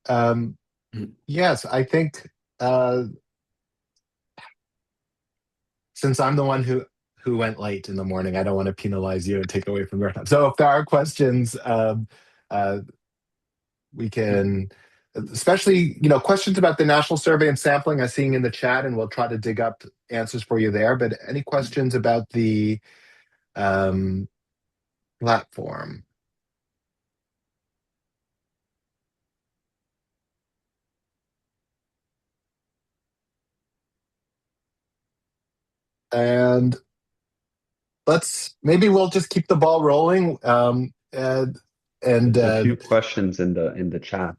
Um, yes, I think uh, since I'm the one who went late in the morning, I don't want to penalize you and take away from your time. So if there are questions, uh, we can, especially questions about the national survey and sampling, I'm seeing in the chat, and we'll try to dig up answers for you there. But any questions about the um, platform? And maybe we'll just keep the ball rolling. And There's a few questions in the chat.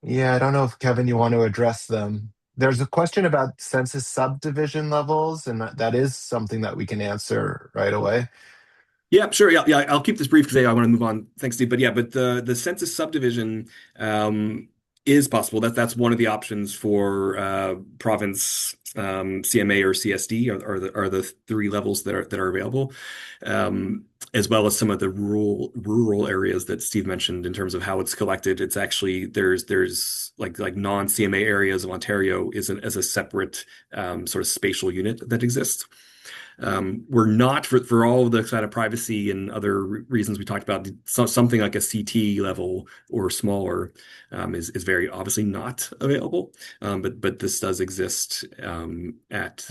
yeah, I don't know if Kevin, you want to address them. There's a question about census subdivision levels, and that is something that we can answer right away. Yeah, sure. Yeah. I'll keep this brief because I want to move on. Thanks, Steve. But yeah, but the census subdivision is possible. That's one of the options for province CMA or CSD are the three levels that are available, as well as some of the rural areas that Steve mentioned in terms of how it's collected. It's actually there's like non-CMA areas of Ontario as a separate sort of spatial unit that exists. We're not for all of the kind of privacy and other reasons we talked about. Something like a CT level or smaller is very obviously not available. But this does exist at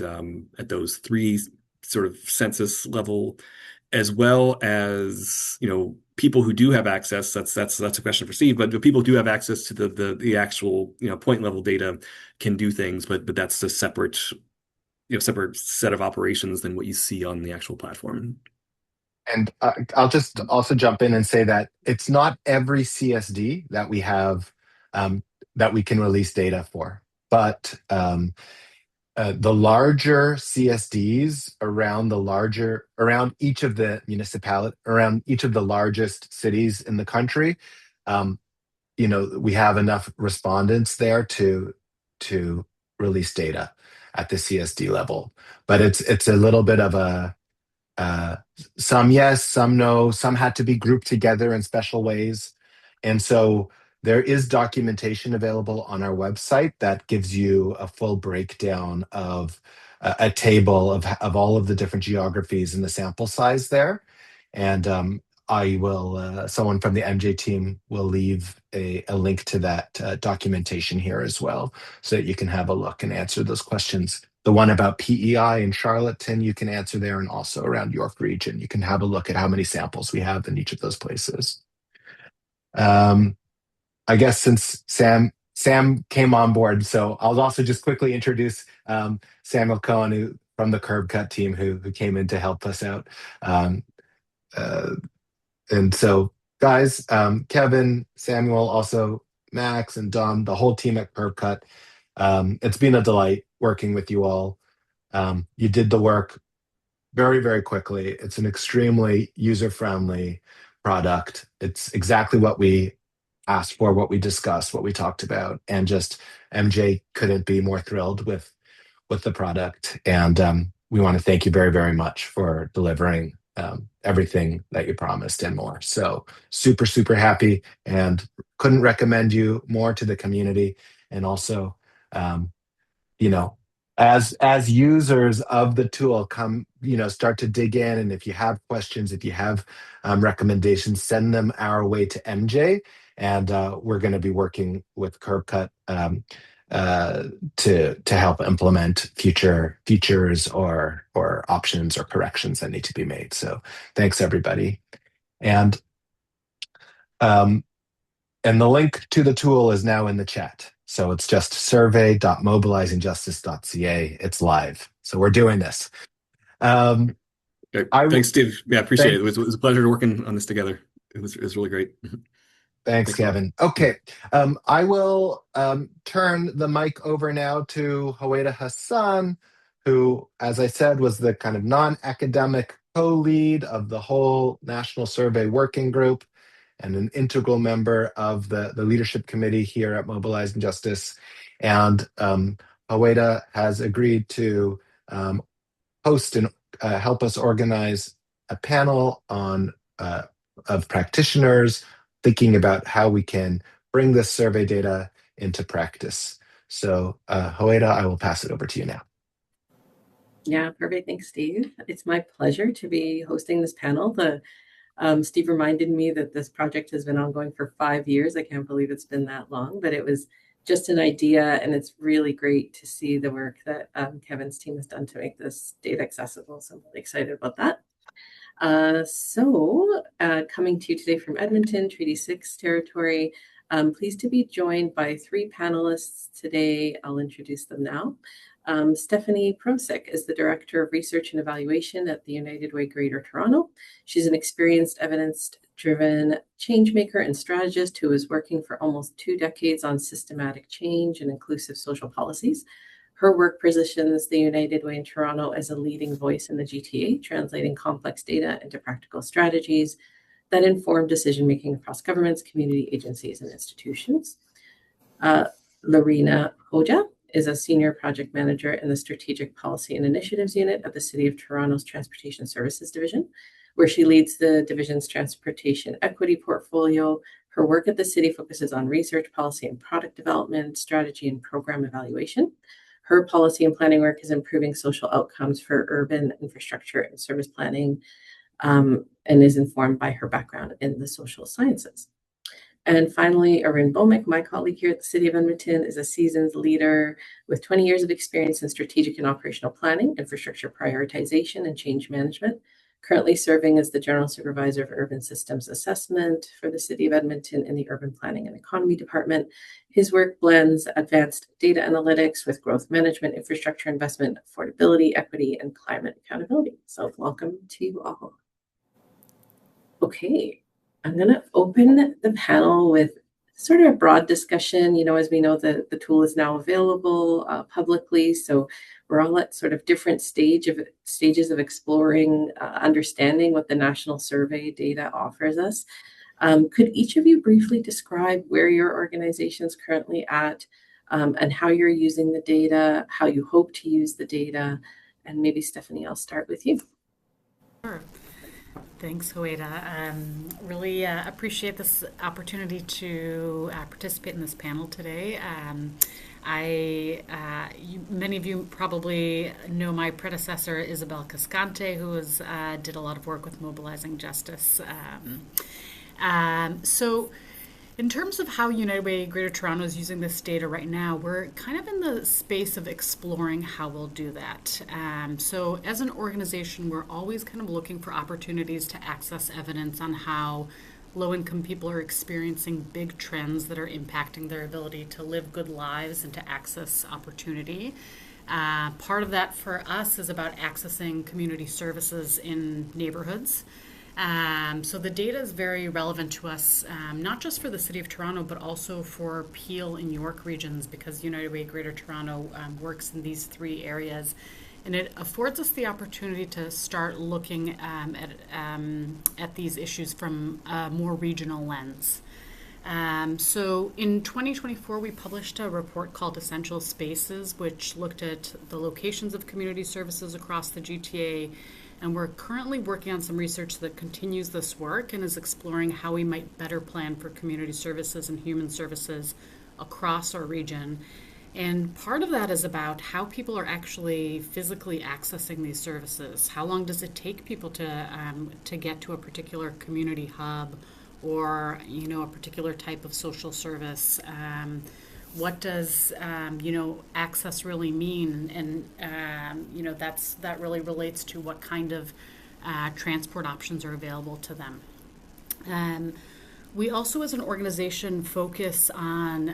those three sort of census level, as well as people who do have access. That's a question for Steve. But the people who do have access to the actual point level data can do things, but that's a separate set of operations than what you see on the actual platform. And I'll just also jump in and say that it's not every CSD that we have that we can release data for, but the larger CSDs around each of the around each of the largest cities in the country, um, we have enough respondents there to release data at the CSD level. But it's a little bit of a uh, some yes, some no, some had to be grouped together in special ways. And so there is documentation available on our website that gives you a full breakdown of a table of all of the different geographies and the sample size there. And someone from the MJ team will leave a link to that documentation here as well, so that you can have a look and answer those questions. The one about PEI in Charlottetown, you can answer there, and also around York Region, you can have a look at how many samples we have in each of those places. I guess since Sam came on board, so I'll also just quickly introduce Samuel Cohen, from the Curb Cut team, who came in to help us out. Um, uh, and so, guys, Kevin, Samuel, also Max and Dom, the whole team at Curb Cut. It's been a delight working with you all. You did the work very, very quickly. It's an extremely user-friendly product. It's exactly what we asked for, what we discussed, what we talked about, and just MJ couldn't be more thrilled with the product. And we want to thank you very, very much for delivering everything that you promised and more. So super, super happy, and couldn't recommend you more to the community. And also, um, you know, as users of the tool, come, start to dig in, and if you have questions, if you have recommendations, send them our way to MJ, and we're going to be working with CurbCut to help implement future features or options or corrections that need to be made. So thanks everybody. And um, and the link to the tool is now in the chat. So it's just survey.mobilizingjustice.ca. It's live. So we're doing this. Um, Okay. I Thanks, Steve. Yeah, appreciate it. thank, It was a pleasure working on this together. It was really great. Thanks, Thanks a lot. Kevin. Okay, I will turn the mic over now to Howaida Hassan, who, as I said, was the kind of non-academic co-lead of the whole National Survey Working Group and an integral member of the leadership committee here at Mobilizing Justice. And Howaida has agreed to host and help us organize a panel of practitioners thinking about how we can bring this survey data into practice. So, Howaida, I will pass it over to you now. Yeah, perfect. Thanks, Steve. It's my pleasure to be hosting this panel. Steve reminded me that this project has been ongoing for 5 years. I can't believe it's been that long, but it was just an idea, and it's really great to see the work that Kevin's team has done to make this data accessible. So I'm really excited about that. Coming to you today from Edmonton, Treaty 6 territory. Pleased to be joined by 3 panelists today. I'll introduce them now. Stephanie Procyk is the Director of Research and Evaluation at the United Way Greater Toronto. She's an experienced, evidence-driven change maker and strategist who is working for almost 2 decades on systematic change and inclusive social policies. Her work positions the United Way in Toronto as a leading voice in the GTA, translating complex data into practical strategies that inform decision-making across governments, community agencies, and institutions. Lorina Hoxha is a senior project manager in the Strategic Policy and Initiatives Unit of the City of Toronto's Transportation Services Division, where she leads the division's transportation equity portfolio. Her work at the city focuses on research, policy, and product development, strategy, and program evaluation. Her policy and planning work is improving social outcomes for urban infrastructure and service planning, and is informed by her background in the social sciences. And finally, Arun Bhowmick, my colleague here at the City of Edmonton, is a seasoned leader with 20 years of experience in strategic and operational planning, infrastructure prioritization, and change management, currently serving as the General Supervisor of Urban Systems Assessment for the City of Edmonton in the Urban Planning and Economy Department. His work blends advanced data analytics with growth management, infrastructure investment, affordability, equity, and climate accountability. So welcome to you all. Okay. I'm going to open the panel with sort of a broad discussion. As we know, the tool is now available publicly, so we're all at sort of different stages of exploring, understanding what the national survey data offers us. Could each of you briefly describe where your organization's currently at, and how you're using the data, how you hope to use the data? And maybe, Stephanie, I'll start with you. Sure. Thanks, Howaida. Really appreciate this opportunity to participate in this panel today. Many of you probably know my predecessor, Isabel Cascante, who did a lot of work with mobilizing justice. So in terms of how United Way Greater Toronto is using this data right now, we're kind of in the space of exploring how we'll do that. So as an organization, we're always kind of looking for opportunities to access evidence on how low-income people are experiencing big trends that are impacting their ability to live good lives and to access opportunity. Part of that for us is about accessing community services in neighborhoods. So the data is very relevant to us, not just for the City of Toronto, but also for Peel and York regions, because United Way Greater Toronto works in these 3 areas. And it affords us the opportunity to start looking at these issues from a more regional lens. So in 2024, we published a report called Essential Spaces, which looked at the locations of community services across the GTA. And we're currently working on some research that continues this work and is exploring how we might better plan for community services and human services across our region. And part of that is about how people are actually physically accessing these services. How long does it take people to get to a particular community hub or, a particular type of social service? What does access really mean? And that really relates to what kind of transport options are available to them. We also, as an organization, focus on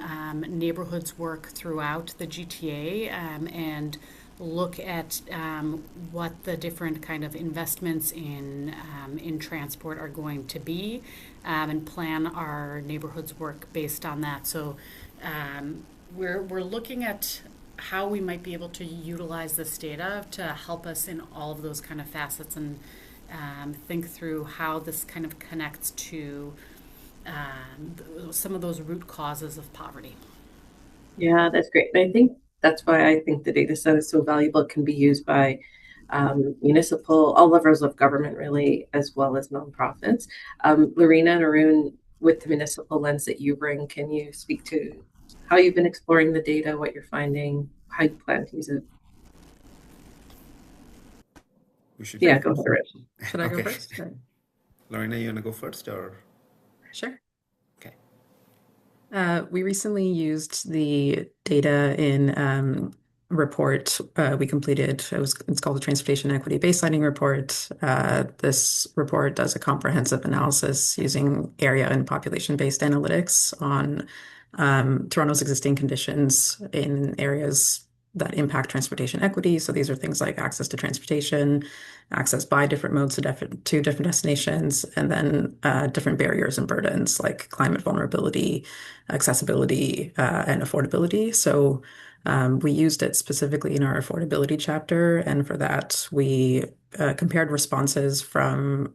neighborhoods work throughout the GTA and look at what the different kind of investments in transport are going to be, and plan our neighborhoods work based on that. So we're looking at how we might be able to utilize this data to help us in all of those kind of facets and think through how this kind of connects to some of those root causes of poverty. Yeah, that's great. And I think that's why I think the data set is so valuable. It can be used by municipal, all levels of government, really, as well as nonprofits. Lorina and Arun, with the municipal lens that you bring, can you speak to how you've been exploring the data, what you're finding, how you plan to use it? We should Yeah, go for it. Should I go Okay. first? Lorina, you want to go first or? Sure. Okay. We recently used the data in report we completed. It's called the Transportation Equity Baselining Report. This report does a comprehensive analysis using area and population-based analytics on Toronto's existing conditions in areas that impact transportation equity. So these are things like access to transportation, access by different modes to different destinations, and then different barriers and burdens like climate vulnerability, accessibility, and affordability. So we used it specifically in our affordability chapter, and for that we compared responses from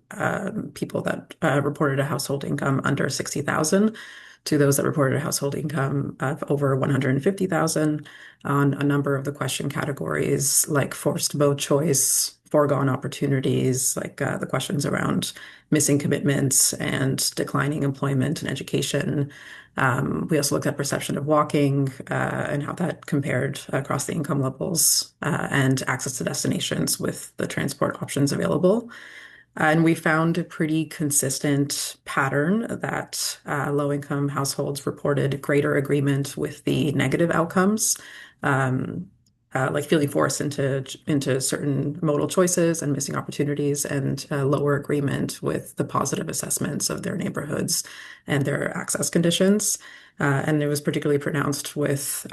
people that reported a household income under 60,000 to those that reported a household income of over 150,000 on a number of the question categories like forced mode choice, foregone opportunities, like the questions around missing commitments and declining employment and education. We also looked at perception of walking and how that compared across the income levels and access to destinations with the transport options available. And we found a pretty consistent pattern that low-income households reported greater agreement with the negative outcomes, like feeling forced into certain modal choices and missing opportunities, and lower agreement with the positive assessments of their neighborhoods and their access conditions. And it was particularly pronounced with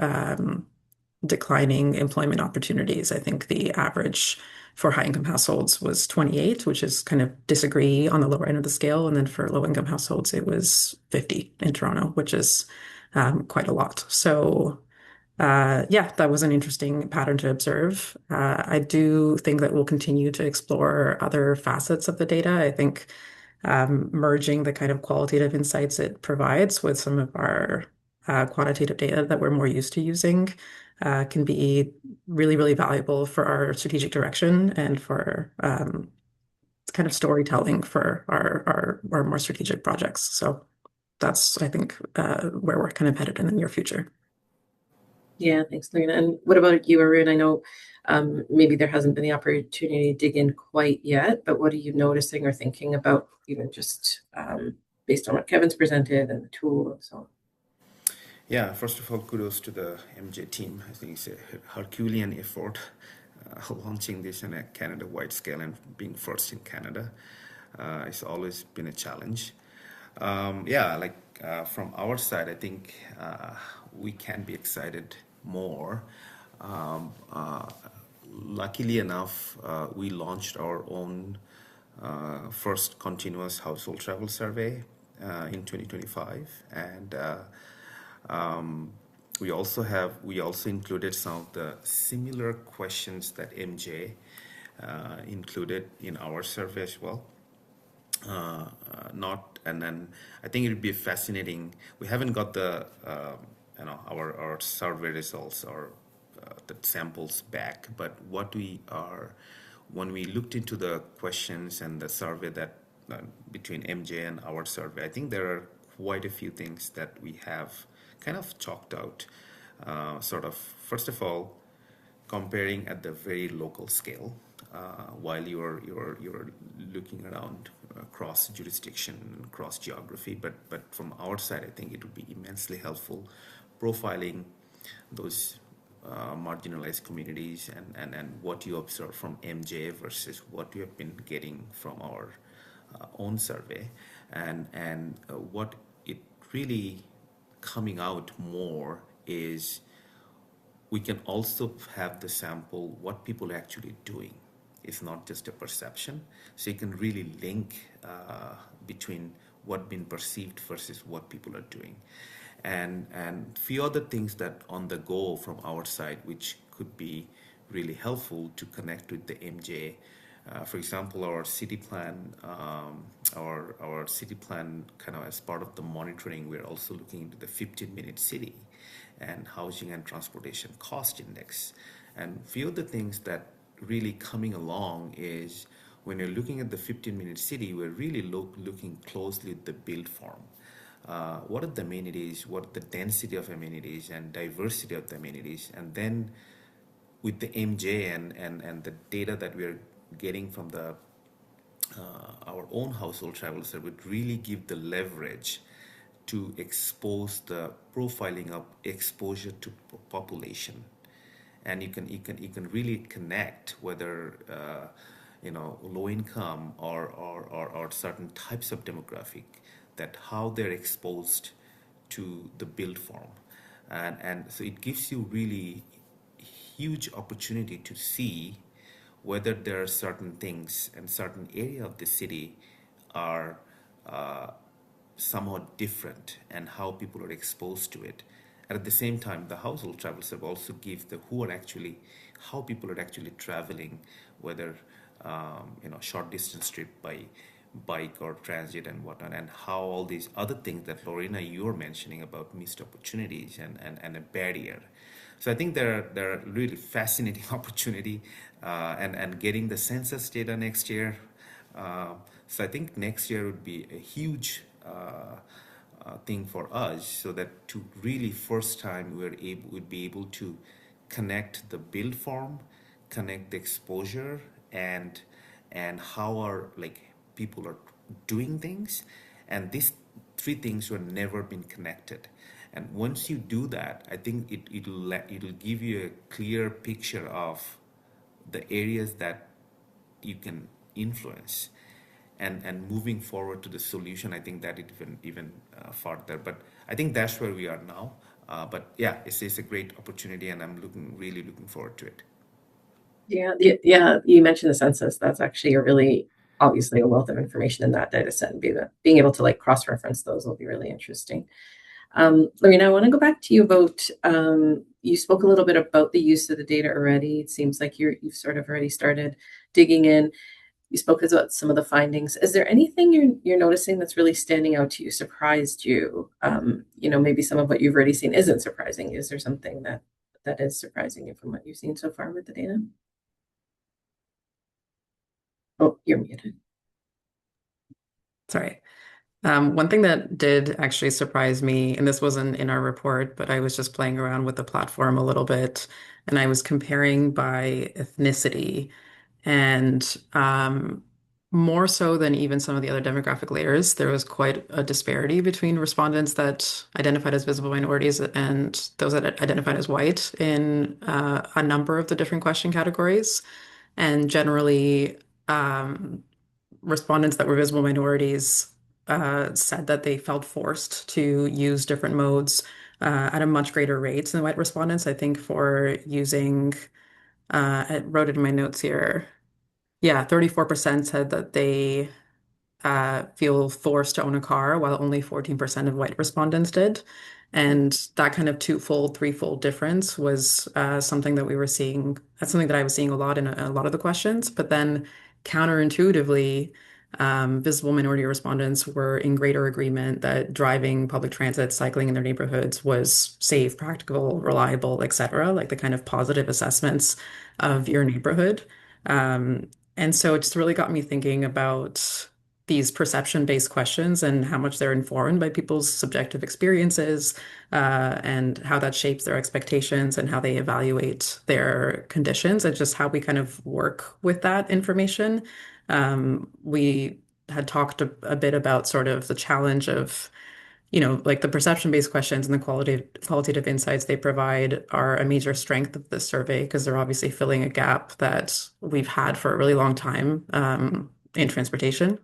declining employment opportunities. I think the average for high-income households was 28, which is kind of disagree on the lower end of the scale. And then for low-income households, it was 50 in Toronto, which is quite a lot. So yeah, that was an interesting pattern to observe. I do think that we'll continue to explore other facets of the data. I think merging the kind of qualitative insights it provides with some of our quantitative data that we're more used to using can be really, really valuable for our strategic direction and for kind of storytelling for our more strategic projects. So that's, I think, where we're kind of headed in the near future. Yeah, thanks, Lorina. And what about you, Arun? I know maybe there hasn't been the opportunity to dig in quite yet, but what are you noticing or thinking about, even just based on what Kevin's presented and the tool and so on? Yeah, first of all, kudos to the MJ team. I think it's a Herculean effort launching this on a Canada-wide scale and being first in Canada. It's always been a challenge. Yeah, like from our side, I think we can be excited more. Luckily enough, we launched our own first continuous household travel survey in 2025, and we also included some of the similar questions that MJ included in our survey as well. And then I think it would be fascinating. We haven't got the our survey results or the samples back, but when we looked into the questions and the survey that between MJ and our survey, I think there are quite a few things that we have kind of chalked out. Sort of, first of all, comparing at the very local scale, while you're looking around cross jurisdiction, cross geography, but from our side, I think it would be immensely helpful profiling those marginalized communities and what you observe from MJ versus what you have been getting from our own survey, and what it really coming out more is we can also have the sample what people are actually doing. It's not just a perception, so you can really link between what been perceived versus what people are doing, and few other things that on the go from our side which could be really helpful to connect with the MJ. For example, our city plan, our city plan kind of as part of the monitoring, we're also looking into the 15-minute city and housing and transportation cost index. And few of the things that really coming along is when you're looking at the 15-minute city, we're really looking closely at the build form. what are the amenities, what the density of amenities and diversity of the amenities, and then with the MJ and the data that we're getting from the our own household travel survey would really give the leverage to expose the profiling of exposure to population, and you can really connect whether low income or certain types of demographic, that how they're exposed to the build form, and so it gives you really huge opportunity to see whether there are certain things and certain area of the city are somewhat different and how people are exposed to it. And at the same time, the household travel survey also gives the who are actually, how people are actually traveling, whether short distance trip by bike or transit and whatnot, and how all these other things that Lorina you were mentioning about missed opportunities and a barrier. So I think there are really fascinating opportunity, and getting the census data next year. So I think next year would be a huge thing for us, so that to really first time would be able to connect the build form, connect the exposure, and how are people are doing things, and these three things were never been connected. And once you do that, I think it'll give you a clear picture of the areas that you can influence, and moving forward to the solution. I think that it even further. But I think that's where we are now. But yeah, it's a great opportunity, and I'm really looking forward to it. Yeah. You mentioned the census. That's actually obviously a wealth of information in that data set, and being able to cross-reference those will be really interesting. Lorina, I want to go back to you about, you spoke a little bit about the use of the data already. It seems like you've sort of already started digging in. You spoke about some of the findings. Is there anything you're noticing that's really standing out to you, surprised you? Maybe some of what you've already seen isn't surprising. Is there something that is surprising you from what you've seen so far with the data? Oh, you're muted. Sorry. One thing that did actually surprise me, and this wasn't in our report, but I was just playing around with the platform a little bit, and I was comparing by ethnicity, and more so than even some of the other demographic layers, there was quite a disparity between respondents that identified as visible minorities and those that identified as white in a number of the different question categories. And generally, respondents that were visible minorities said that they felt forced to use different modes at a much greater rate than white respondents. I think for using, I wrote it in my notes here. Yeah, 34% said that they feel forced to own a car, while only 14% of white respondents did. And that kind of twofold, threefold difference was something that we were seeing. That's something that I was seeing a lot in a lot of the questions. But then counterintuitively, visible minority respondents were in greater agreement that driving public transit, cycling in their neighborhoods was safe, practical, reliable, etc., like the kind of positive assessments of your neighborhood. And so it just really got me thinking about these perception-based questions and how much they're informed by people's subjective experiences, and how that shapes their expectations and how they evaluate their conditions, and just how we kind of work with that information. We had talked a bit about sort of the challenge of, the perception-based questions and the qualitative insights they provide are a major strength of this survey, because they're obviously filling a gap that we've had for a really long time in transportation.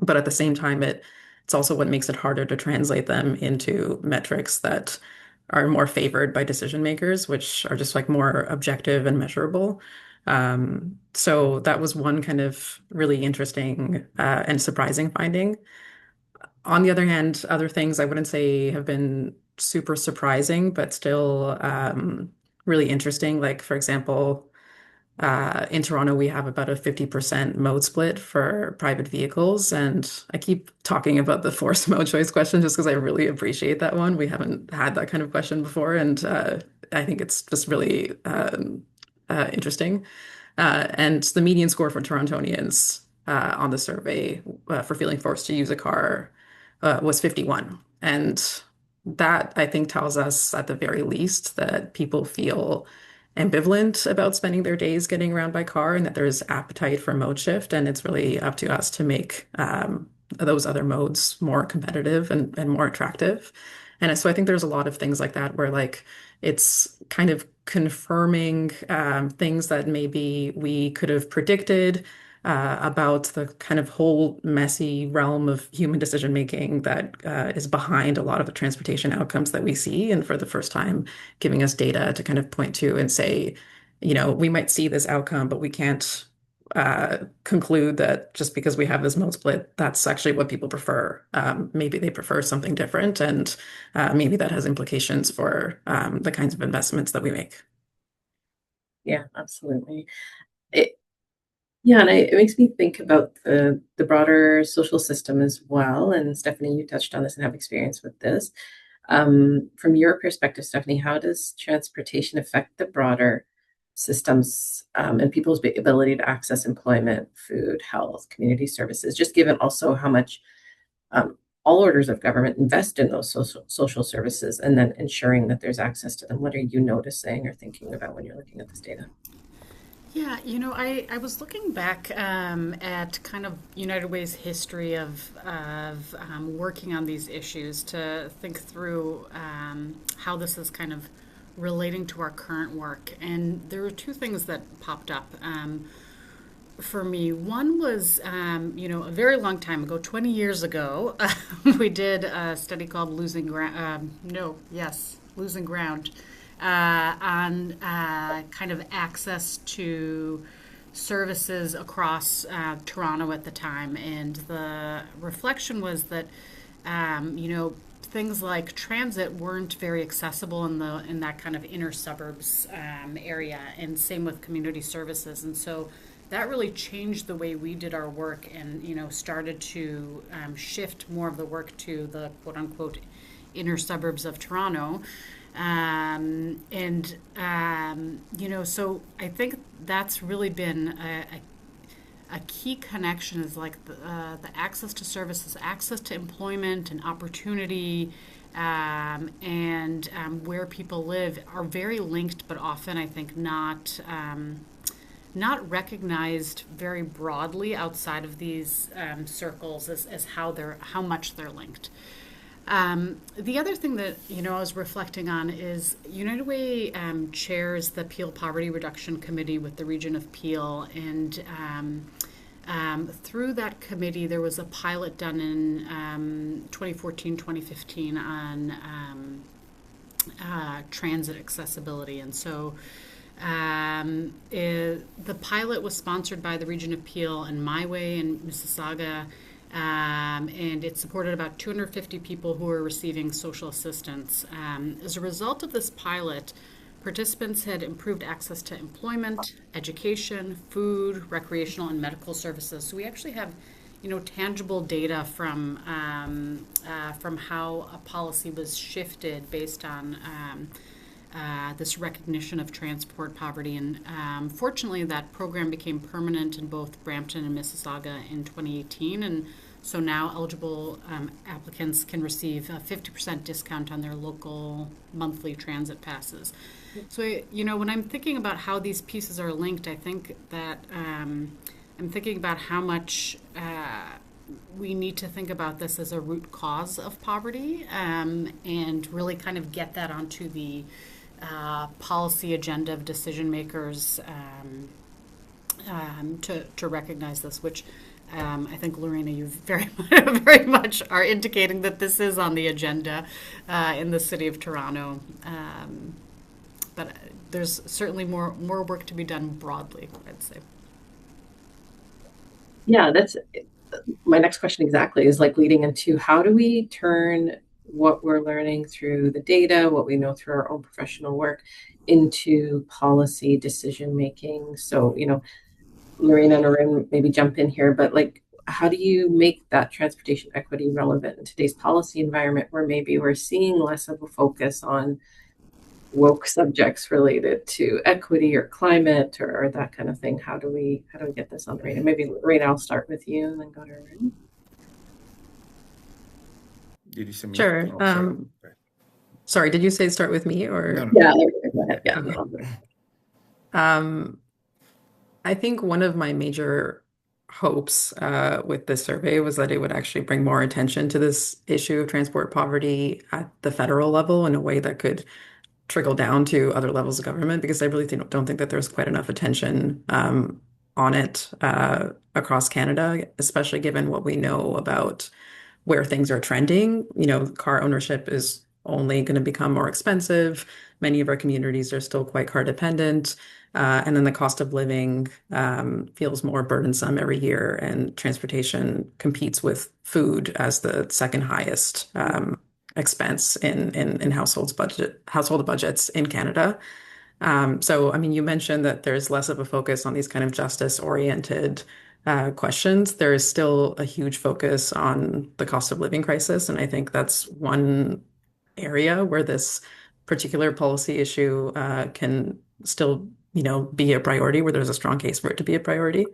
But at the same time, it's also what makes it harder to translate them into metrics that are more favored by decision makers, which are just more objective and measurable. So that was one kind of really interesting and surprising finding. On the other hand, other things I wouldn't say have been super surprising, but still really interesting. Like, for example, in Toronto, we have about a 50% mode split for private vehicles. And I keep talking about the forced mode choice question just because I really appreciate that one. We haven't had that kind of question before. And I think it's just really interesting. And the median score for Torontonians on the survey for feeling forced to use a car was 51. And that, I think, tells us at the very least that people feel ambivalent about spending their days getting around by car and that there's appetite for mode shift. And it's really up to us to make those other modes more competitive and more attractive. And so I think there's a lot of things like that where like it's kind of confirming things that maybe we could have predicted about the kind of whole messy realm of human decision making that is behind a lot of the transportation outcomes that we see. And for the first time, giving us data to kind of point to and say, you know, we might see this outcome, but we can't conclude that just because we have this mode split, that's actually what people prefer. Maybe they prefer something different, and maybe that has implications for the kinds of investments that we make. Yeah, absolutely. Yeah, and it makes me think about the broader social system as well. And Stephanie, you touched on this and have experience with this. From your perspective, Stephanie, how does transportation affect the broader systems and people's ability to access employment, food, health, community services, just given also how much all orders of government invest in those social services and then ensuring that there's access to them? What are you noticing or thinking about when you're looking at this data? Yeah, you know, I was looking back at kind of United Way's history of working on these issues to think through how this is kind of relating to our current work. And there were two things that popped up for me. One was, you know, a very long time ago, 20 years ago, we did a study called Losing Ground. Losing Ground. On kind of access to services across Toronto at the time. And the reflection was that, you know, things like transit weren't very accessible in that kind of inner suburbs area, and same with community services. And so that really changed the way we did our work and, you know, started to shift more of the work to the quote unquote inner suburbs of Toronto. You know, so I think that's really been a key connection is like the access to services, access to employment and opportunity, and where people live are very linked, but often I think not recognized very broadly outside of these circles as how much they're linked. The other thing that, you know, I was reflecting on is United Way chairs the Peel Poverty Reduction Committee with the region of Peel, and through that committee there was a pilot done in 2014-2015 on transit accessibility. And so the pilot was sponsored by the region of Peel and My Way in Mississauga. And it supported about 250 people who were receiving social assistance. As a result of this pilot, participants had improved access to employment, education, food, recreational, and medical services. So we actually have, you know, tangible data from how a policy was shifted based on this recognition of transport poverty. And fortunately, that program became permanent in both Brampton and Mississauga in 2018. And so now eligible applicants can receive a 50% discount on their local monthly transit passes. So, you know, when I'm thinking about how these pieces are linked, I think that I'm thinking about how much we need to think about this as a root cause of poverty, and really kind of get that onto the policy agenda of decision makers to recognize this, which I think, Lorina, you very much are indicating that this is on the agenda in the city of Toronto. But there's certainly more work to be done broadly, I'd say. Yeah, that's my next question exactly, is like leading into how do we turn what we're learning through the data, what we know through our own professional work, into policy decision making. So, you know, Lorina and Arun maybe jump in here, but like, how do you make that transportation equity relevant in today's policy environment where maybe we're seeing less of a focus on woke subjects related to equity or climate or that kind of thing? How do we get this on the radar? Maybe Lorina, I'll start with you and then go to Arun. Did you say me? Sure. Oh, sorry. Okay. Sorry, did you say start with me or? No, no. Yeah, go ahead. Yeah. Okay. I think one of my major hopes with this survey was that it would actually bring more attention to this issue of transport poverty at the federal level in a way that could trickle down to other levels of government, because I really don't think that there's quite enough attention on it across Canada, especially given what we know about where things are trending. You know, car ownership is only going to become more expensive. Many of our communities are still quite car dependent. And then the cost of living feels more burdensome every year, and transportation competes with food as the second highest expense in household budgets in Canada. So, I mean, you mentioned that there's less of a focus on these kind of justice-oriented questions. There is still a huge focus on the cost of living crisis, and I think that's one area where this particular policy issue can still, be a priority, where there's a strong case for it to be a priority.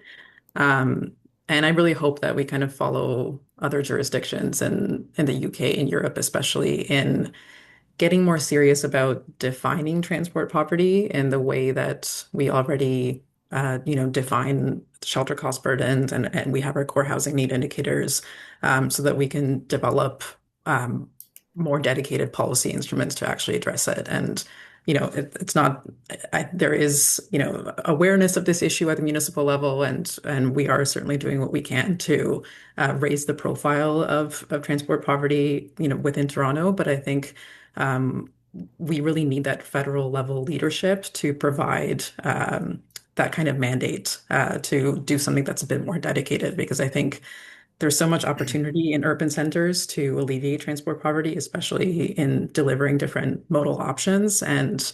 Um, and I really hope that we kind of follow other jurisdictions in the UK and Europe, especially in getting more serious about defining transport poverty in the way that we already, define shelter cost burdens, and we have our core housing need indicators, so that we can develop more dedicated policy instruments to actually address it. And it's not. There is awareness of this issue at the municipal level, and we are certainly doing what we can to raise the profile of transport poverty, within Toronto. But I think we really need that federal level leadership to provide that kind of mandate to do something that's a bit more dedicated, because I think there's so much opportunity in urban centers to alleviate transport poverty, especially in delivering different modal options. And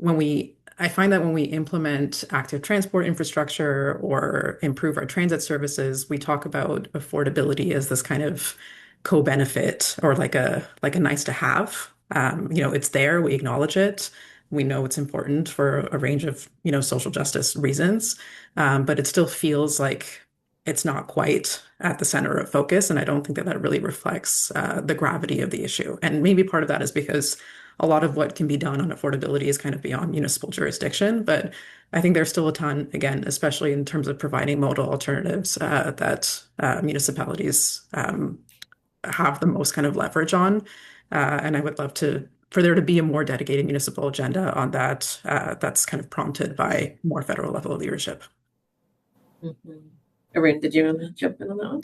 I find that when we implement active transport infrastructure or improve our transit services, we talk about affordability as this kind of co-benefit, or like a nice to have. It's there, we acknowledge it. We know it's important for a range of, social justice reasons. But it still feels like it's not quite at the center of focus. And I don't think that that really reflects the gravity of the issue. And maybe part of that is because a lot of what can be done on affordability is kind of beyond municipal jurisdiction. But I think there's still a ton, again, especially in terms of providing modal alternatives that municipalities have the most kind of leverage on. And I would love for there to be a more dedicated municipal agenda on that, that's kind of prompted by more federal level leadership. Mm-hmm. Arun, did you want to jump in on that one?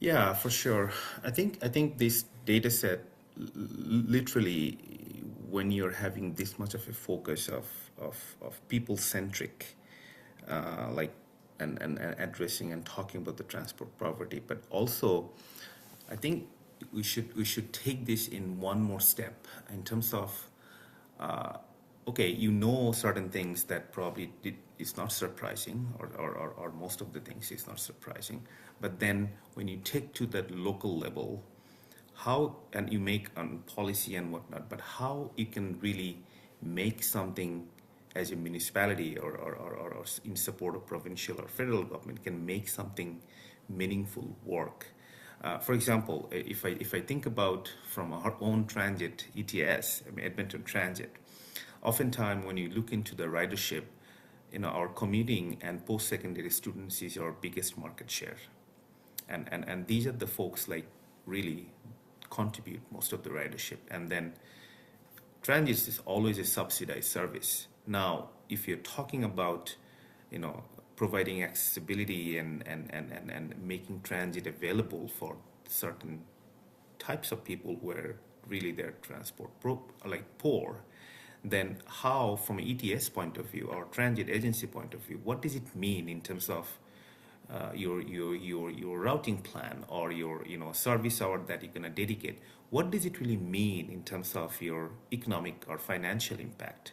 Yeah, for sure. I think this data set, literally, when you're having this much of a focus of people-centric, and addressing and talking about the transport poverty, but also, I think we should take this in one more step in terms of, okay, certain things that probably is not surprising, or most of the things is not surprising, but then when you take to that local level, how, and you make on policy and whatnot, but how you can really make something as a municipality or in support of provincial or federal government can make something meaningful work. For example, if I think about from our own transit ETS, Edmonton Transit, oftentimes when you look into the ridership, our commuting and post-secondary students is our biggest market share. And these are the folks like really contribute most of the ridership. And then transit is always a subsidized service. Now, if you're talking about, providing accessibility and making transit available for certain types of people where really they're transport poor, then how, from an ETS point of view or transit agency point of view, what does it mean in terms of your routing plan or your service hour that you're going to dedicate? What does it really mean in terms of your economic or financial impact,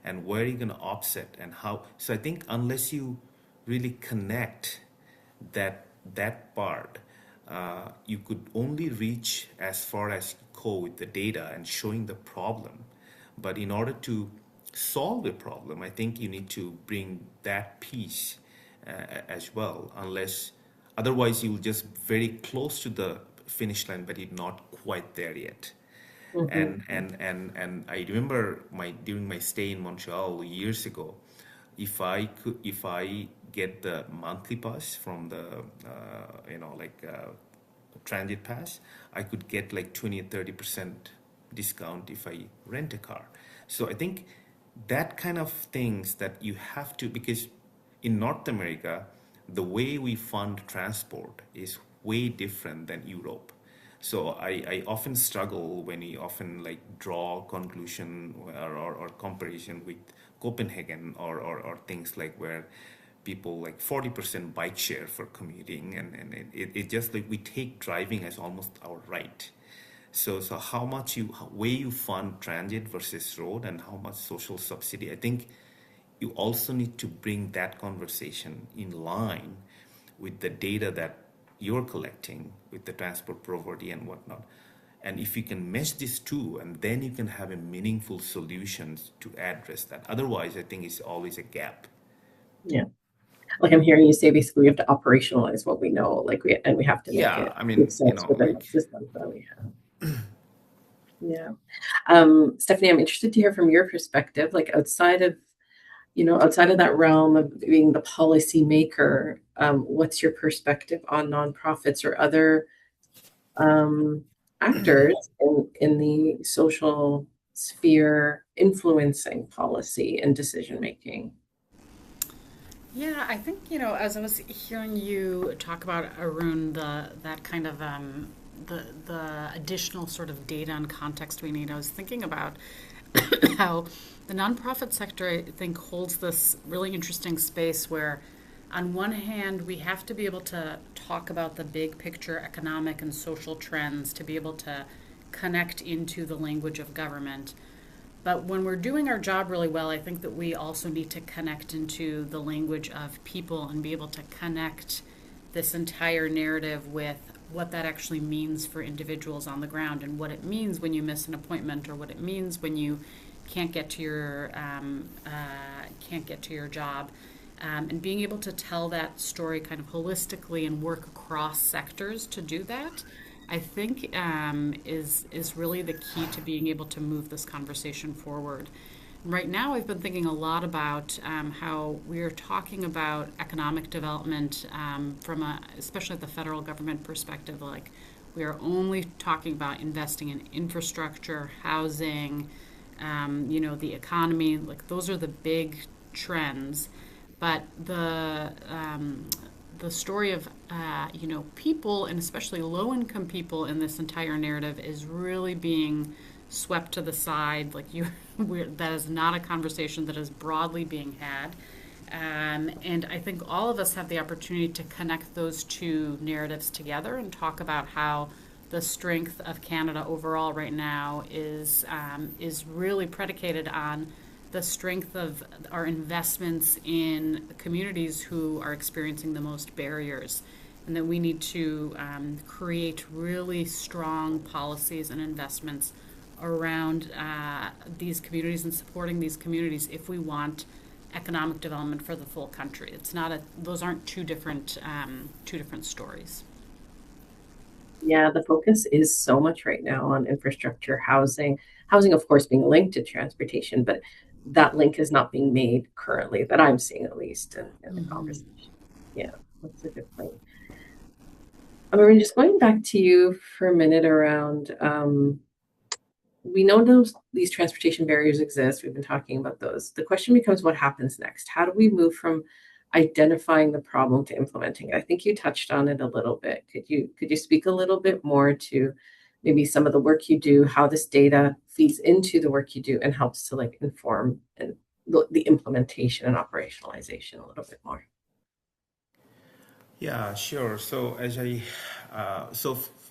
and where are you going to offset and how? So I think unless you really connect that part, you could only reach as far as you go with the data and showing the problem. But in order to solve the problem, I think you need to bring that piece as well, otherwise you'll just very close to the finish line, but it's not quite there yet. Mhm. And I remember during my stay in Montreal years ago, if I get the monthly pass from the transit pass, I could get like 20 or 30% discount if I rent a car. So I think that kind of things that you have to, because in North America, the way we fund transport is way different than Europe. So I often struggle when we often like draw conclusion or comparison with Copenhagen or things like where people like 40% bike share for commuting, and it just like we take driving as almost our right. So how much way you fund transit versus road and how much social subsidy, I think you also need to bring that conversation in line with the data that you're collecting with the transport poverty and whatnot. And if you can mesh these two, and then you can have a meaningful solutions to address that. Otherwise, I think it's always a gap. Yeah. Like I'm hearing you say, basically, we have to operationalize what we know, we have to make Yeah, it I mean, make sense within the systems that we have. Yeah. Stephanie, I'm interested to hear from your perspective, like outside of that realm of being the policy maker, what's your perspective on nonprofits or other actors in the social sphere influencing policy and decision making? Yeah, I think, as I was hearing you talk about Arun, that kind of the additional sort of data and context we need, I was thinking about how the nonprofit sector, I think, holds this really interesting space where, on one hand, we have to be able to talk about the big picture economic and social trends to be able to connect into the language of government. But when we're doing our job really well, I think that we also need to connect into the language of people and be able to connect this entire narrative with what that actually means for individuals on the ground, and what it means when you miss an appointment, or what it means when you can't get to your job, and being able to tell that story kind of holistically and work across sectors to do that, I think is really the key to being able to move this conversation forward. Right now, I've been thinking a lot about how we are talking about economic development especially at the federal government perspective. Like, we are only talking about investing in infrastructure, housing, the economy. Like, those are the big trends. But the story of people, and especially low-income people in this entire narrative, is really being swept to the side. Like, that is not a conversation that is broadly being had. And I think all of us have the opportunity to connect those two narratives together and talk about how the strength of Canada overall right now is really predicated on the strength of our investments in communities who are experiencing the most barriers, and that we need to create really strong policies and investments around these communities and supporting these communities if we want economic development for the full country. Those aren't two different stories. Yeah, the focus is so much right now on infrastructure, housing, of course, being linked to transportation, but that link is not being made currently, that I'm seeing, at least in the conversation. Yeah, that's a good point. Arun, just going back to you for a minute around, we know these transportation barriers exist. We've been talking about those. The question becomes, what happens next? How do we move from identifying the problem to implementing it? I think you touched on it a little bit. Could you speak a little bit more to maybe some of the work you do, how this data feeds into the work you do and helps to inform and the implementation and operationalization a little bit more? Yeah, sure. So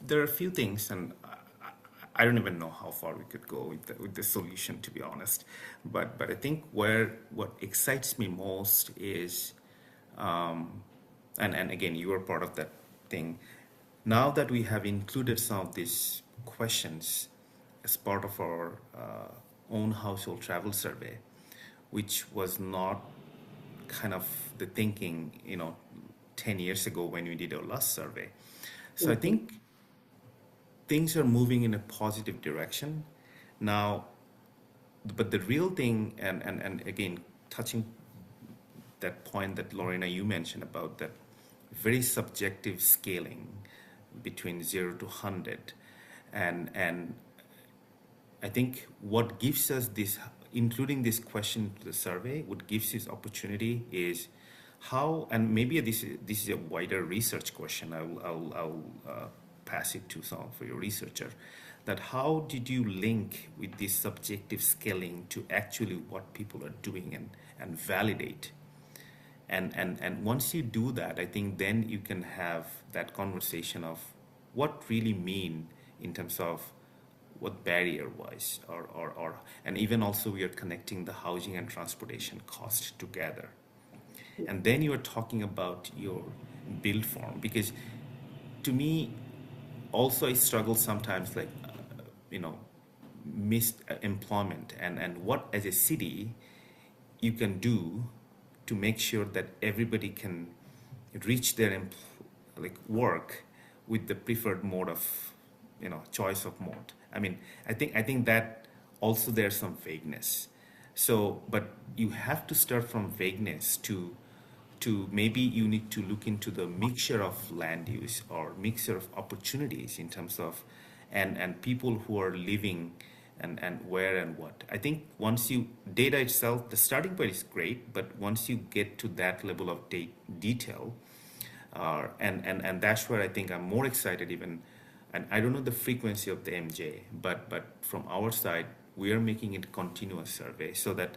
there are a few things, and I don't even know how far we could go with the solution, to be honest. But I think what excites me most is, and again, you are part of that thing. Now that we have included some of these questions as part of our own household travel survey, which was not kind of the thinking, 10 years ago when we did our last survey. So I think things are moving in a positive direction. Now, but the real thing, and again, touching that point that Lorina, you mentioned about that very subjective scaling between 0 to 100. And I think what gives us this, including this question to the survey, what gives this opportunity is how, and maybe this is a wider research question. I'll pass it to some for your researcher. That how did you link with this subjective scaling to actually what people are doing and validate? And once you do that, I think then you can have that conversation of what really mean in terms of what barrier was, or and even also we are connecting the housing and transportation cost together. And then you are talking about your build form, because to me also I struggle sometimes, like missed employment, and what as a city you can do to make sure that everybody can reach their work with the preferred mode of choice of mode. I mean, I think that also there's some vagueness. So, but you have to start from vagueness to maybe you need to look into the mixture of land use or mixture of opportunities in terms of and people who are living and where and what. I think once you data itself, the starting point is great, but once you get to that level of detail, and that's where I think I'm more excited even. And I don't know the frequency of the MJ, but from our side, we are making it continuous survey so that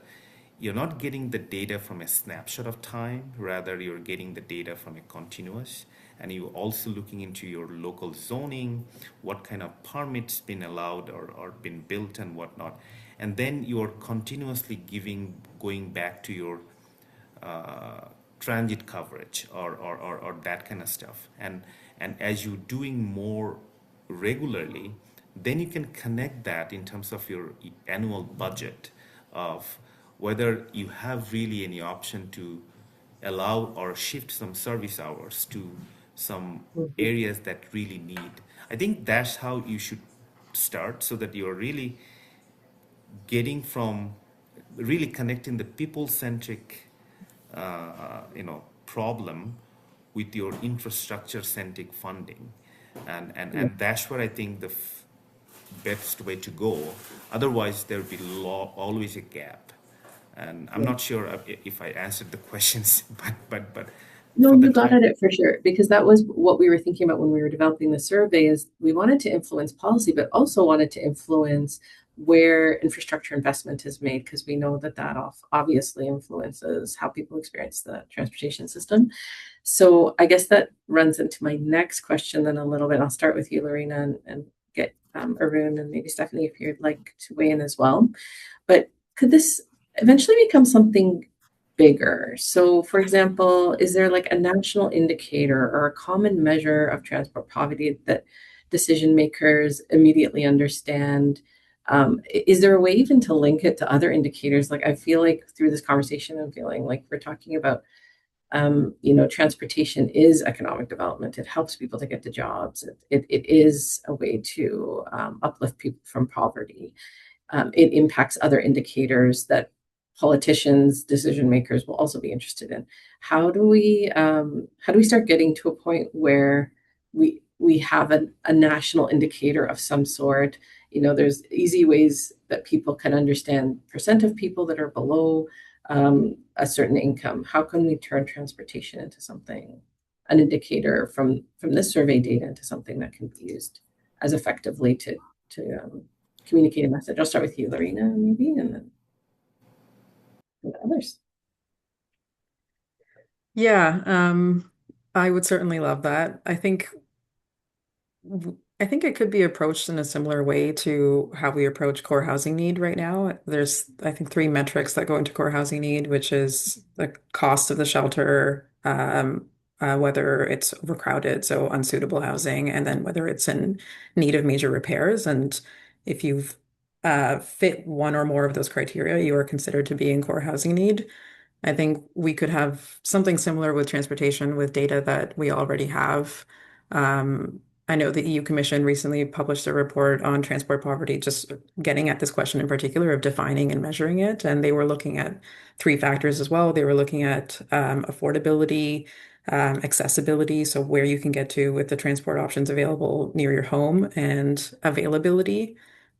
you're not getting the data from a snapshot of time, rather you're getting the data from a continuous, and you're also looking into your local zoning, what kind of permits been allowed or been built and whatnot. And then you're continuously going back to your transit coverage or that kind of stuff. And as you're doing more regularly, then you can connect that in terms of your annual budget of whether you have really any option to allow or shift some service hours to some areas that really need. I think that's how you should start, so that you're really getting from really connecting the people-centric problem with your infrastructure-centric funding. And that's where I think the best way to go. Otherwise, there will be always a gap. And I'm not sure if I answered the questions, but no, you got at it for sure, because that was what we were thinking about when we were developing the survey. Is we wanted to influence policy, but also wanted to influence where infrastructure investment is made, because we know that obviously influences how people experience the transportation system. So I guess that runs into my next question then a little bit. I'll start with you, Lorina, and get Arun and maybe Stephanie if you'd like to weigh in as well. But could this eventually become something bigger? So, for example, is there like a national indicator or a common measure of transport poverty that decision makers immediately understand? Is there a way even to link it to other indicators? Like I feel like through this conversation, I'm feeling like we're talking about, transportation is economic development. It helps people to get to jobs. It is a way to uplift people from poverty. It impacts other indicators that politicians, decision makers will also be interested in. How do we start getting to a point where we have a national indicator of some sort? There's easy ways that people can understand percent of people that are below a certain income. How can we turn transportation into something, an indicator from this survey data, into something that can be used as effectively to communicate a message? I'll start with you, Lorina, maybe, and then others. Yeah, I would certainly love that. I think it could be approached in a similar way to how we approach core housing need right now. There's, I think, 3 metrics that go into core housing need, which is the cost of the shelter, whether it's overcrowded, so unsuitable housing, and then whether it's in need of major repairs. And if you've fit one or more of those criteria, you are considered to be in core housing need. I think we could have something similar with transportation with data that we already have. I know the EU Commission recently published a report on transport poverty, just getting at this question in particular of defining and measuring it. And they were looking at three factors as well. They were looking at affordability, accessibility, so where you can get to with the transport options available near your home, and availability.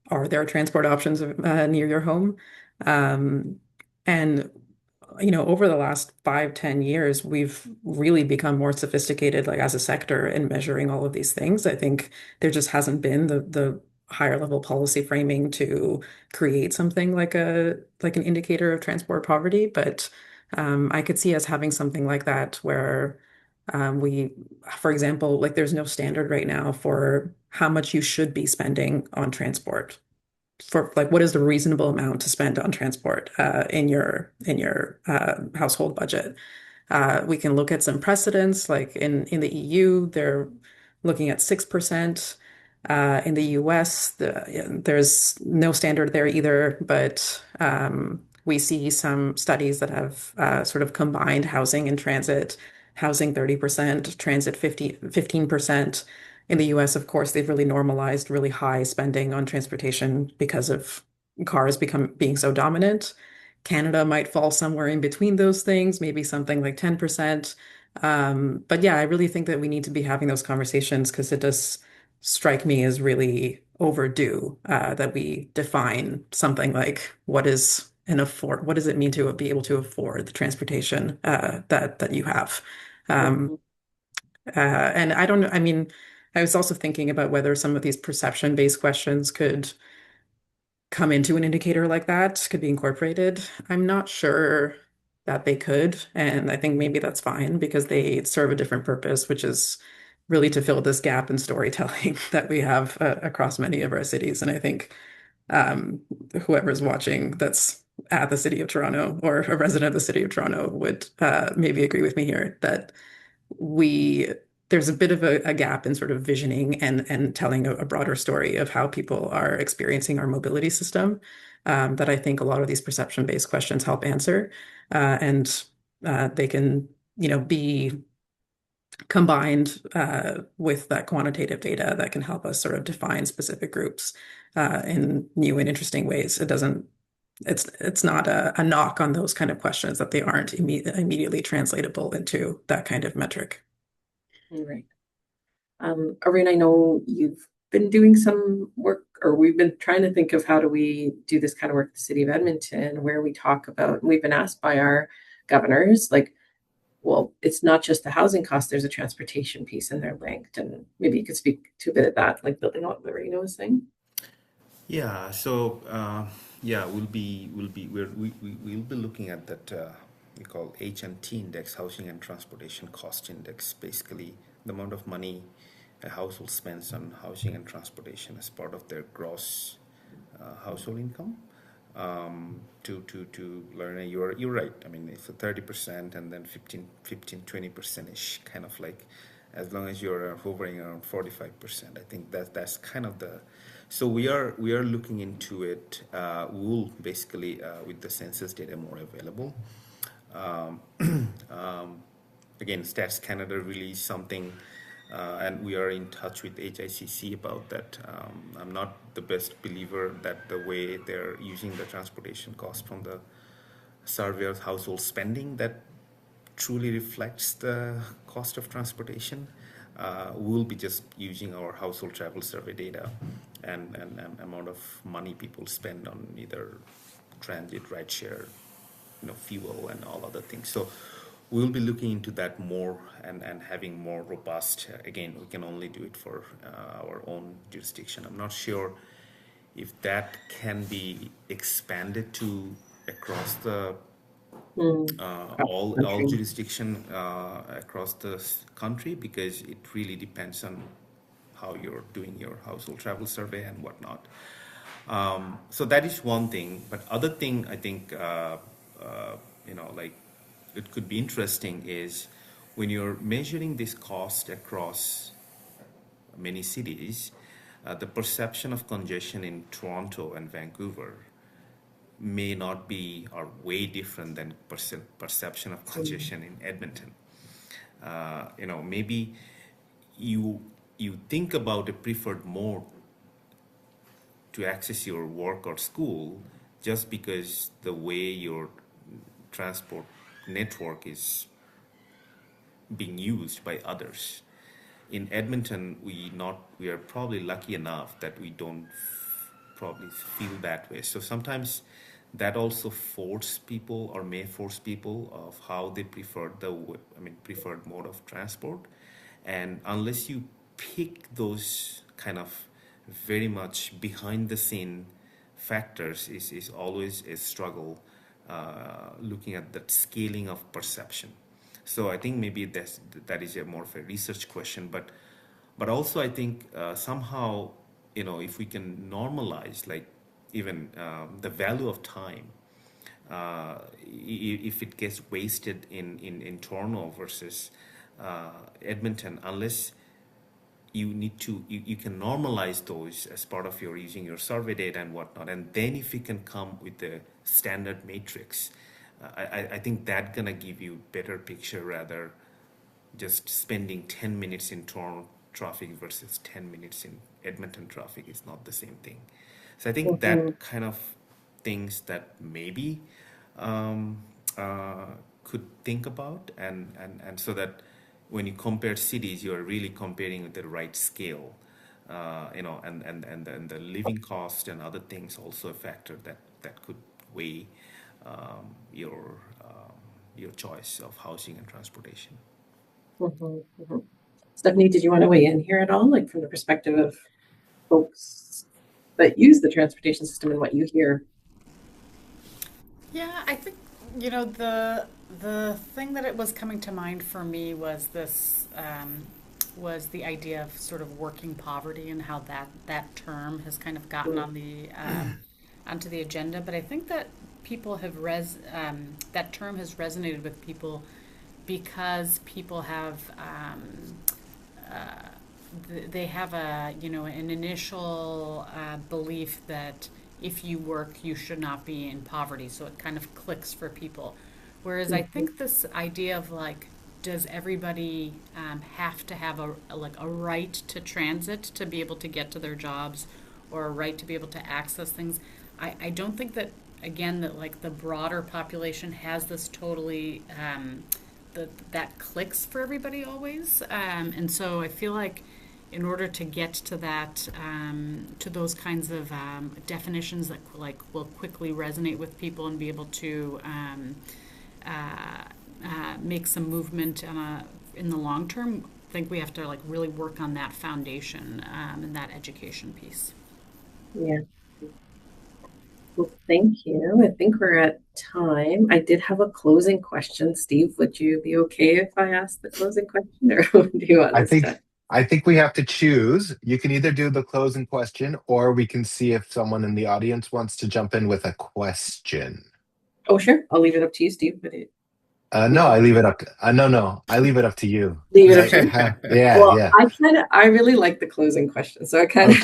Are there transport options near your home? Um, and over the last 5, 10 years, we've really become more sophisticated, like as a sector, in measuring all of these things. I think there just hasn't been the higher level policy framing to create something like an indicator of transport poverty. But I could see us having something like that where we, for example, like there's no standard right now for how much you should be spending on transport, for like what is the reasonable amount to spend on transport in your household budget. We can look at some precedents, like in the EU, they're looking at 6%. In the US, there's no standard there either, but we see some studies that have sort of combined housing and transit, housing 30%, transit 15%. In the US, of course, they've really normalized really high spending on transportation because of cars being so dominant. Canada might fall somewhere in between those things, maybe something like 10%. But yeah, I really think that we need to be having those conversations, because it does strike me as really overdue that we define something like what does it mean to be able to afford the transportation that you have. Um, and I don't know, I mean, I was also thinking about whether some of these perception-based questions could come into an indicator like that, could be incorporated. I'm not sure that they could, and I think maybe that's fine because they serve a different purpose, which is really to fill this gap in storytelling that we have across many of our cities. And I think um, whoever's watching that's at the City of Toronto or a resident of the City of Toronto would maybe agree with me here that we there's a bit of a gap in sort of visioning and telling a broader story of how people are experiencing our mobility system, that I think a lot of these perception-based questions help answer. And they can, be combined with that quantitative data that can help us sort of define specific groups in new and interesting ways. It's not a knock on those kind of questions that they aren't immediately translatable into that kind of metric. Right. Arun, I know you've been doing some work, or we've been trying to think of how do we do this kind of work at the City of Edmonton, where we talk about, we've been asked by our governors, like, well, it's not just the housing cost, there's a transportation piece and they're linked. And maybe you could speak to a bit of that, like building on what Lorina was saying. Yeah, so we'll be looking at that we call HNT index, housing and transportation cost index, basically the amount of money a household spends on housing and transportation as part of their gross household income. To Lorina, you're right. I mean, it's a 30% and then 20% ish, kind of like, as long as you're hovering around 45%. I think that's kind of the. So we are looking into it. We'll basically with the census data more available. Again, Stats Canada released something, and we are in touch with HICC about that. I'm not the best believer that the way they're using the transportation cost from the survey of household spending that truly reflects the cost of transportation. We'll be just using our household travel survey data and amount of money people spend on either transit, rideshare, fuel, and all other things. So we'll be looking into that more and having more robust. Again, we can only do it for our own jurisdiction. I'm not sure if that can be expanded to across the all jurisdiction across the country, because it really depends on how you're doing your household travel survey and whatnot. So that is one thing. But other thing I think like it could be interesting is when you're measuring this cost across many cities, the perception of congestion in Toronto and Vancouver may not be or way different than perception of congestion in Edmonton. Maybe you you think about a preferred mode to access your work or school just because the way your transport network is being used by others. In Edmonton, we are probably lucky enough that we don't probably feel that way. So sometimes that also force people or may force people of how they prefer preferred mode of transport. And unless you pick those kind of very much behind the scene factors is always a struggle, looking at that scaling of perception. So I think maybe that is a more of a research question, but also I think somehow, if we can normalize, like, even the value of time, if it gets wasted in Toronto versus Edmonton, unless you can normalize those as part of your using your survey data and whatnot, and then if you can come with the standard matrix, I think that gonna give you better picture, rather just spending 10 minutes in Toronto traffic versus 10 minutes in Edmonton traffic is not the same thing. So I think that kind of things that maybe could think about, and so that when you compare cities, you're really comparing with the right scale, and the living cost and other things also a factor that could weigh your choice of housing and transportation. Stephanie, did you want to weigh in here at all, like from the perspective of folks that use the transportation system and what you hear? Yeah, I think, the thing that it was coming to mind for me was this was the idea of sort of working poverty and how that term has kind of gotten on the onto the agenda. But I think that people have that term has resonated with people because people have they have an initial belief that if you work, you should not be in poverty. So it kind of clicks for people. Whereas I think this idea of, like, does everybody have to have a right to transit to be able to get to their jobs, or a right to be able to access things? I don't think that, again, that like the broader population has this totally that clicks for everybody always. And so I feel like in order to get to that, to those kinds of definitions that like will quickly resonate with people and be able to make some movement in the long term, I think we have to like really work on that foundation and that education piece. Yeah. Well, thank you. I think we're at time. I did have a closing question. Steve, would you be okay if I asked the closing question, or do you want us to? I think we have to choose. You can either do the closing question, or we can see if someone in the audience wants to jump in with a question. Oh, sure. I'll leave it up to you, Steve. But No, I leave it up. No, I leave it up to you. Leave it up to you. Yeah, well, yeah. I really like the closing question, so I kind of.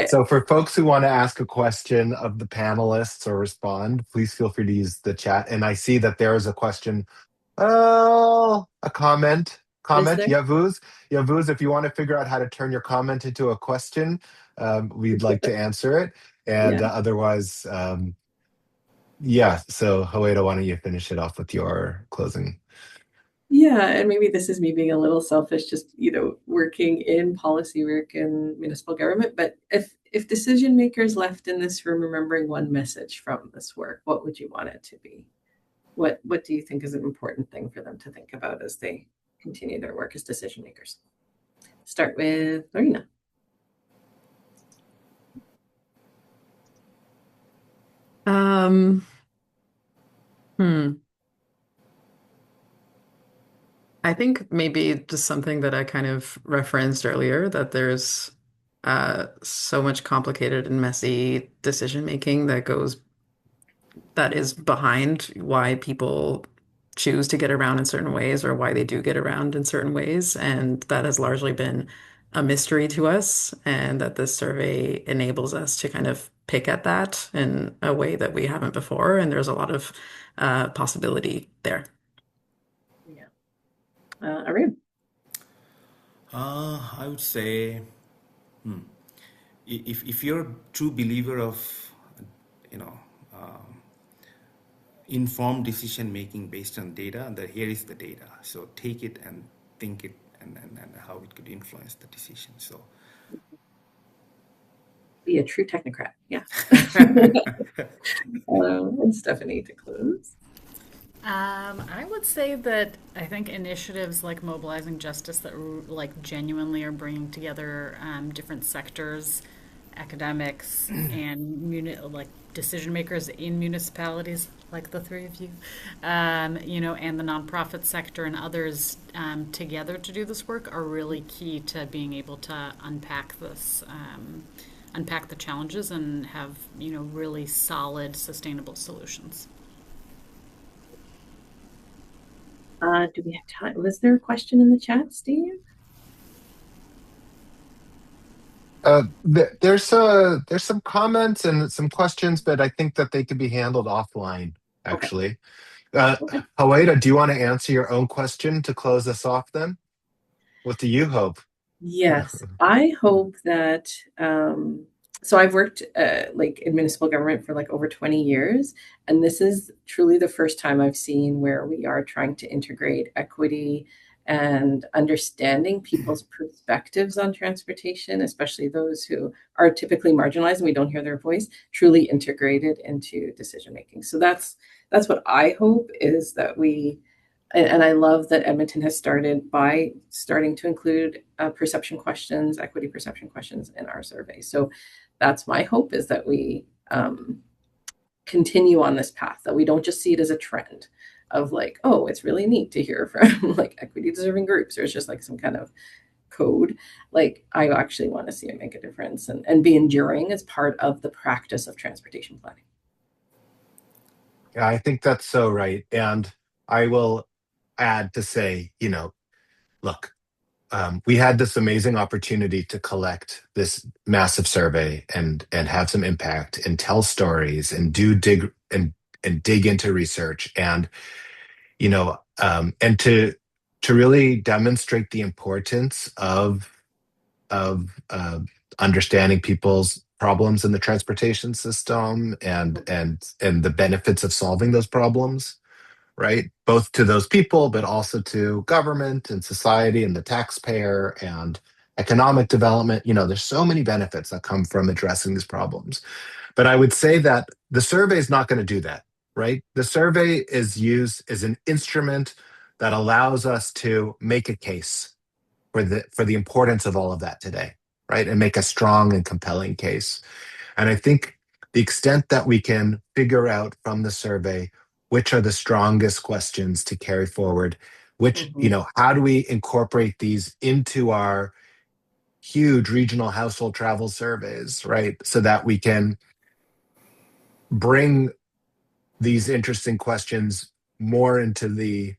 So for folks who want to ask a question of the panelists or respond, please feel free to use the chat. And I see that there is a question. Oh, a comment. Yavuz, if you want to figure out how to turn your comment into a question, we'd like to answer it. And otherwise, so Howaida, why don't you finish it off with your closing? Yeah, and maybe this is me being a little selfish, just working in policy work and municipal government. But if decision makers left in this room remembering one message from this work, what would you want it to be? What do you think is an important thing for them to think about as they continue their work as decision makers? Start with Lorina. I think maybe just something that I kind of referenced earlier, that there's so much complicated and messy decision making that is behind why people choose to get around in certain ways, or why they do get around in certain ways. And that has largely been a mystery to us, and that this survey enables us to kind of pick at that in a way that we haven't before. And there's a lot of possibility there. Yeah. Arun. I would say, if you're a true believer of, you know, informed decision making based on data, that here is the data. So take it and think it, and how it could influence the decision. So Be a true technocrat. Yeah. And Stephanie to close. I would say that I think initiatives like Mobilizing Justice that like genuinely are bringing together different sectors, academics, and like decision makers in municipalities, like the three of you, you know, and the nonprofit sector and others together to do this work are really key to being able to unpack this, unpack the challenges, and have, you know, really solid, sustainable solutions. Do we have time? Was there a question in the chat, Steve? There's some comments and some questions, but I think that they could be handled offline, actually. Okay. Howaida, do you want to answer your own question to close us off then? What do you hope? Yes, I hope that, so I've worked like in municipal government for like over 20 years, and this is truly the first time I've seen where we are trying to integrate equity and understanding people's perspectives on transportation, especially those who are typically marginalized and we don't hear their voice, truly integrated into decision making. So that's what I hope, is that we, and I love that Edmonton has started by starting to include perception questions, equity perception questions in our survey. So that's my hope, is that we continue on this path, that we don't just see it as a trend of like, oh, it's really neat to hear from like equity deserving groups, or it's just like some kind of code. Like, I actually want to see it make a difference and be enduring as part of the practice of transportation planning. Yeah, I think that's so right. And I will add to say, you know, look, we had this amazing opportunity to collect this massive survey and have some impact and tell stories and dig into research, and you know, and to really demonstrate the importance of understanding people's problems in the transportation system and the benefits of solving those problems, right? Both to those people, but also to government and society and the taxpayer and economic development. You know, there's so many benefits that come from addressing these problems. But I would say that the survey is not going to do that, right? The survey is used as an instrument that allows us to make a case for the importance of all of that today, right? And make a strong and compelling case. And I think the extent that we can figure out from the survey which are the strongest questions to carry forward, which, you know, how do we incorporate these into our huge regional household travel surveys, right? So that we can bring these interesting questions more into the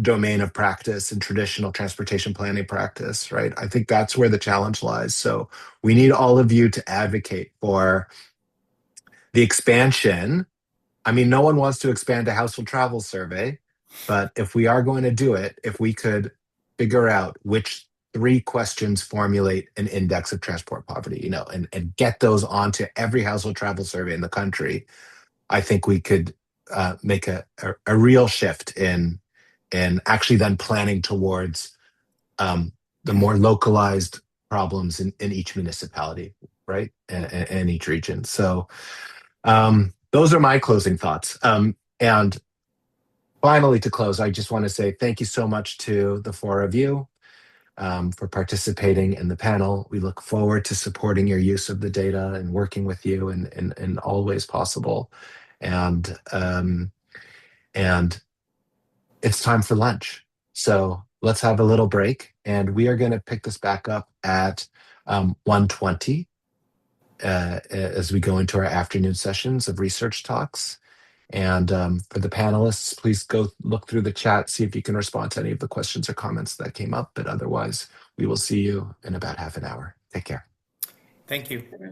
domain of practice and traditional transportation planning practice, right? I think that's where the challenge lies. So we need all of you to advocate for the expansion. I mean, no one wants to expand a household travel survey, but if we are going to do it, if we could figure out which 3 questions formulate an index of transport poverty, you know, and get those onto every household travel survey in the country, I think we could make a real shift in actually then planning towards the more localized problems in each municipality, right? And each region. So those are my closing thoughts. And finally, to close, I just want to say thank you so much to the 4 of you for participating in the panel. We look forward to supporting your use of the data and working with you in all ways possible. And it's time for lunch. So let's have a little break, and we are going to pick this back up at 1:20 as we go into our afternoon sessions of research talks. And for the panelists, please go look through the chat, see if you can respond to any of the questions or comments that came up. But otherwise, we will see you in about half an hour. Take care. Thank you.